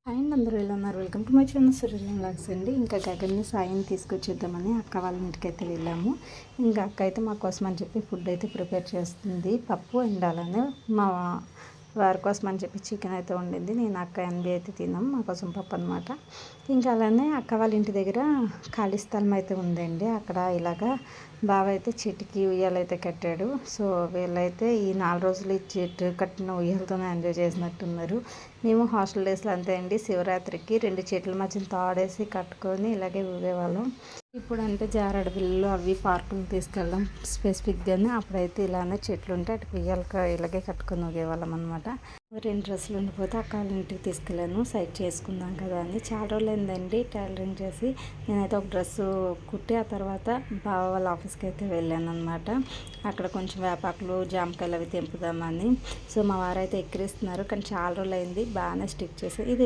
Hi అండి, అందరూ ఎలా ఉన్నారు? Welcome to my channel Suresh vlogs అండి. ఇంకా గగన్ని సాయిని తీసుకొచ్చేద్దామని అక్క వాళ్ళ ఇంటికి అయితే వెళ్ళాము. ఇంకా అక్క అయితే మా కోసం అని చెప్పి ఫుడ్ అయితే ప్రిపేర్ చేస్తుంది. పప్పు ఉండాలని మా వారి కోసం అని చెప్పి చికెన్ అయితే వండింది. నేను అక్క ఎన్బి అయితే తిన్నాం, మా కోసం పప్పు అనమాట. ఇంకా అలానే అక్క వాళ్ళ ఇంటి దగ్గర ఖాళీ స్థలం అయితే ఉందండి. అక్కడ ఇలాగా బావ అయితే చెట్టుకి ఉయ్యాలైతే కట్టాడు. సో వీళ్ళైతే ఈ 4 రోజులు ఈ చెట్టు కట్టిన ఉయ్యాలతోనే ఎంజాయ్ చేసినట్టున్నారు. మేము హాస్టల్ డేస్లో అంతే అండి, శివరాత్రికి 2 చెట్ల మధ్యన తాడేసి కట్టుకొని ఇలాగే ఊగేవాళ్ళం. ఇప్పుడు అంటే జారాడు బిల్లు అవి పార్కులు తీసుకెళ్ళడం స్పెసిఫిక్గానే. అప్పుడైతే ఇలానే చెట్లు ఉంటే అటు ఉయ్యాలక ఇలాగే కట్టుకొని ఊగేవాళ్ళం అనమాట. 2 డ్రెస్సులు ఉండిపోతే అక్క వాళ్ళ ఇంటికి తీసుకెళ్ళాను, సైట్ చేసుకుందాం కదా అని. చాలా రోజులు అయిందండి టైలరింగ్ చేసి. నేనైతే ఒక డ్రెస్సు కుట్టి ఆ తర్వాత బావ వాళ్ళ ఆఫీస్కి అయితే వెళ్ళాను అనమాట. అక్కడ కొంచెం వేపాకులు జామకాయలు అవి తెంపుదామని. సో మా వారైతే ఎక్కిరిస్తున్నారు, కానీ చాలా రోజులు అయింది, బాగానే స్టిక్ చేసి ఇది